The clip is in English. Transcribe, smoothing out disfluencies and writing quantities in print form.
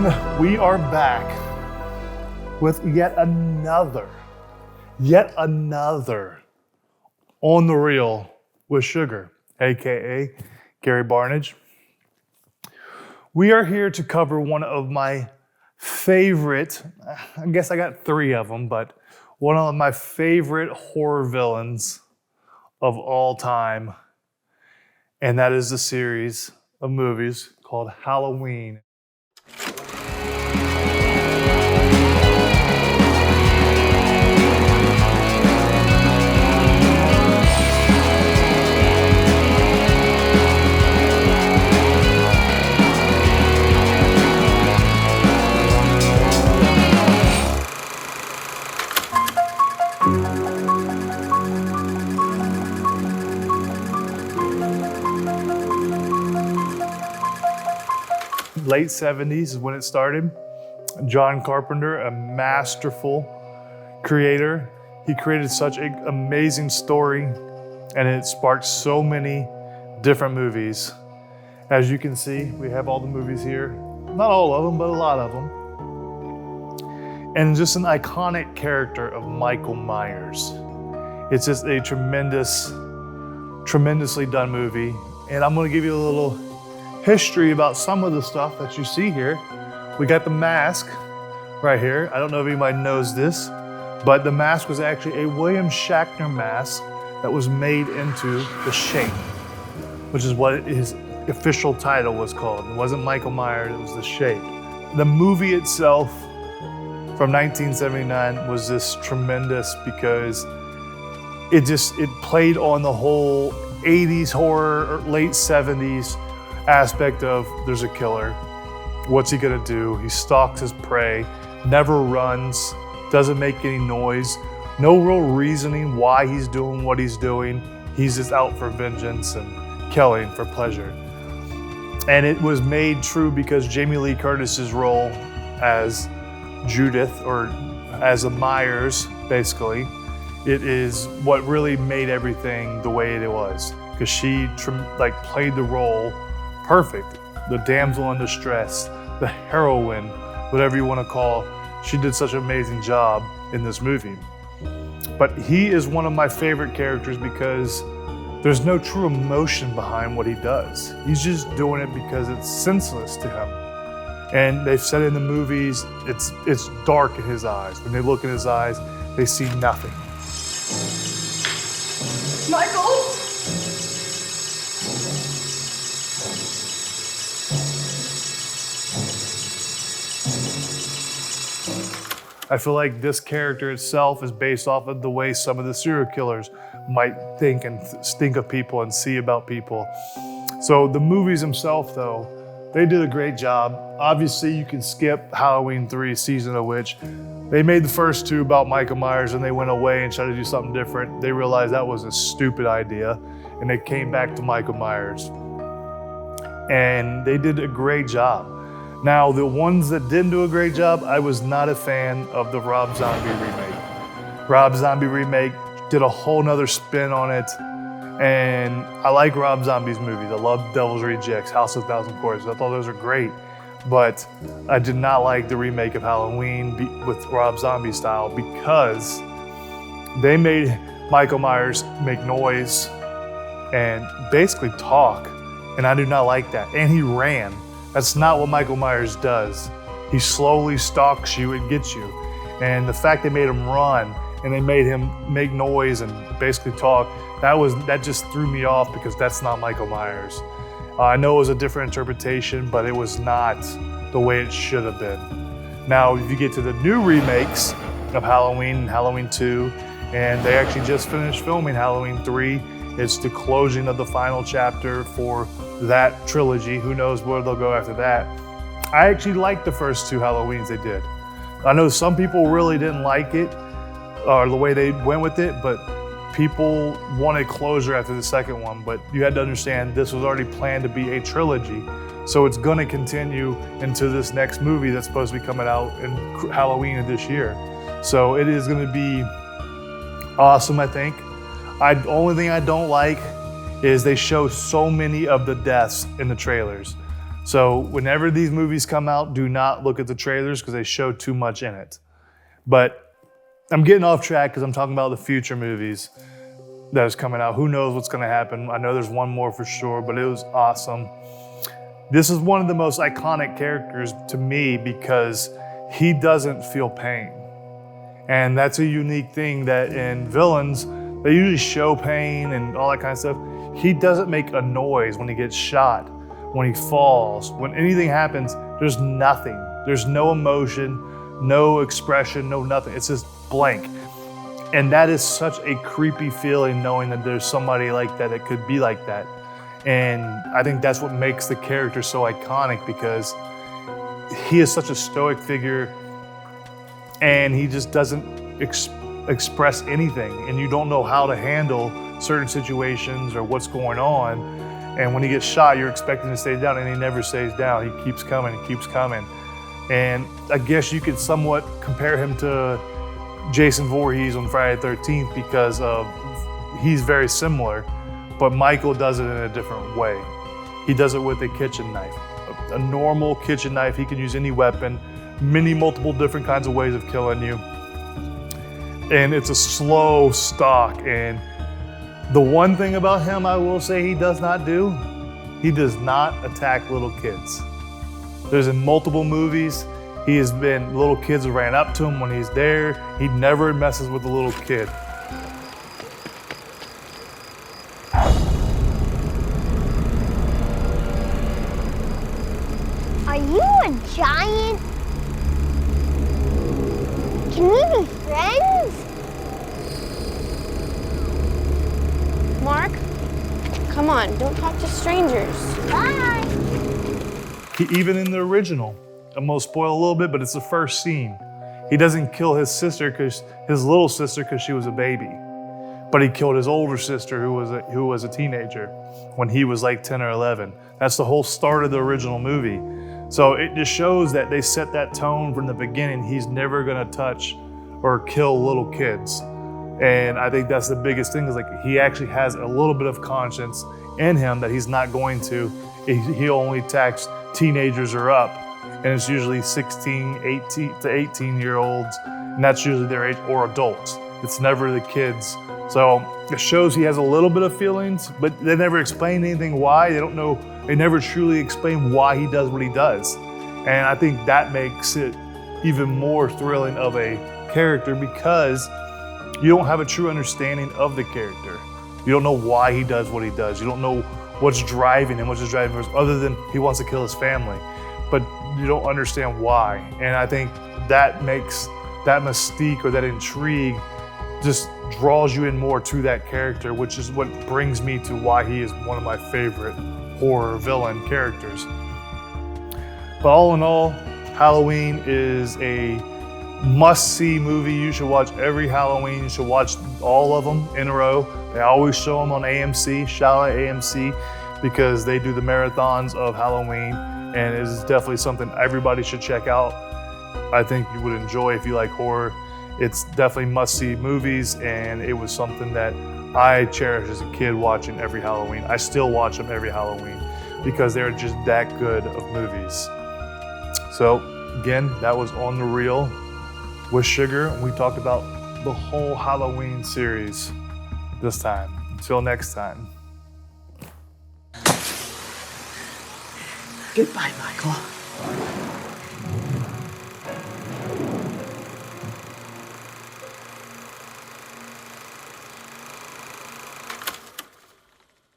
And we are back with yet another On the Reel with Sugar, AKA Gary Barnidge. We are here to cover one of my favorite, I guess I got three of them, but one of my favorite horror villains of all time. And that is the series of movies called Halloween. Late 70s is when it started. John Carpenter, a masterful creator. He created such an amazing story, and it sparked so many different movies. As you can see, we have all the movies here. Not all of them, but a lot of them. And just an iconic character of Michael Myers. It's just a tremendously done movie. And I'm gonna give you a little history about some of the stuff that you see here. We got the mask right here. I don't know if anybody knows this, but the mask was actually a William Shatner mask that was made into the Shape, which is what his official title was called. It wasn't Michael Myers, it was the Shape. The movie itself from 1979 was just tremendous because it played on the whole 80s horror or late 70s aspect of there's a killer. What's he gonna do? He stalks his prey, never runs, doesn't make any noise, no real reasoning why he's doing what he's doing. He's just out for vengeance and killing for pleasure. And it was made true because Jamie Lee Curtis's role as Judith, or as a Myers, basically, it is what really made everything the way it was. Because she played the role perfect. The damsel in distress, the heroine, whatever you want to call. She did such an amazing job in this movie. But he is one of my favorite characters because there's no true emotion behind what he does. He's just doing it because it's senseless to him. And they've said in the movies, it's dark in his eyes. When they look in his eyes, they see nothing. Michael! I feel like this character itself is based off of the way some of the serial killers might think and think of people and see about people. So the movies themselves, though, they did a great job. Obviously, you can skip Halloween 3, Season of Witch. They made the first two about Michael Myers and they went away and tried to do something different. They realized that was a stupid idea and they came back to Michael Myers. And they did a great job. Now, the ones that didn't do a great job, I was not a fan of the Rob Zombie remake. Rob Zombie remake did a whole nother spin on it. And I like Rob Zombie's movies. I love Devil's Rejects, House of Thousand Corpses. I thought those were great. But I did not like the remake of Halloween with Rob Zombie style because they made Michael Myers make noise and basically talk. And I do not like that. And he ran. That's not what Michael Myers does. He slowly stalks you and gets you. And the fact they made him run and they made him make noise and basically talk, that just threw me off because that's not Michael Myers. I know it was a different interpretation, but it was not the way it should have been. Now, if you get to the new remakes of Halloween and Halloween 2, and they actually just finished filming Halloween 3, it's the closing of the final chapter for that trilogy. Who knows where they'll go after that. I actually liked the first two Halloweens they did. I know some people really didn't like it or the way they went with it, but people wanted closure after the second one. But you had to understand this was already planned to be a trilogy. So it's gonna continue into this next movie that's supposed to be coming out in Halloween of this year. So it is gonna be awesome, I think. The only thing I don't like is they show so many of the deaths in the trailers. So whenever these movies come out, do not look at the trailers because they show too much in it. But I'm getting off track because I'm talking about the future movies that is coming out. Who knows what's gonna happen? I know there's one more for sure, but it was awesome. This is one of the most iconic characters to me because he doesn't feel pain. And that's a unique thing that in villains, they usually show pain and all that kind of stuff. He doesn't make a noise when he gets shot, when he falls, when anything happens, there's nothing. There's no emotion, no expression, no nothing. It's just blank. And that is such a creepy feeling knowing that there's somebody like that that could be like that. And I think that's what makes the character so iconic because he is such a stoic figure and he just doesn't express anything. And you don't know how to handle certain situations or what's going on. And when he gets shot, you're expecting to stay down and he never stays down. He keeps coming and keeps coming. And I guess you could somewhat compare him to Jason Voorhees on Friday the 13th because he's very similar, but Michael does it in a different way. He does it with a kitchen knife, a normal kitchen knife. He can use any weapon, multiple different kinds of ways of killing you. And it's a slow stalk. And the one thing about him I will say he does not do, he does not attack little kids. There's in multiple movies, he has been, little kids ran up to him when he's there. He never messes with a little kid. Are you a giant? Can we be friends? Mark, come on, don't talk to strangers. Bye. Even in the original, I'm gonna spoil a little bit, but it's the first scene. He doesn't kill his sister, his little sister, because she was a baby. But he killed his older sister who was a teenager when he was like 10 or 11. That's the whole start of the original movie. So it just shows that they set that tone from the beginning. He's never gonna touch or kill little kids. And I think that's the biggest thing is like he actually has a little bit of conscience in him that he's not going to. He only attacks teenagers or up. And it's usually 16, 18 to 18-year-olds, and that's usually their age, or adults. It's never the kids. So it shows he has a little bit of feelings, but they never explain anything why. They never truly explain why he does what he does. And I think that makes it even more thrilling of a character because you don't have a true understanding of the character. You don't know why he does what he does. You don't know what's driving him, what's his driving force, other than he wants to kill his family. But you don't understand why. And I think that makes that mystique or that intrigue just draws you in more to that character, which is what brings me to why he is one of my favorite horror villain characters. But all in all, Halloween is a must-see movie. You should watch every Halloween. You should watch all of them in a row. They always show them on AMC. Shout out AMC because they do the marathons of Halloween. And it is definitely something everybody should check out. I think you would enjoy if you like horror. It's definitely must-see movies, and it was something that I cherished as a kid watching every Halloween. I still watch them every Halloween because they're just that good of movies. So again, that was On the Reel with Sugar, and we talked about the whole Halloween series this time. Until next time. Goodbye, Michael.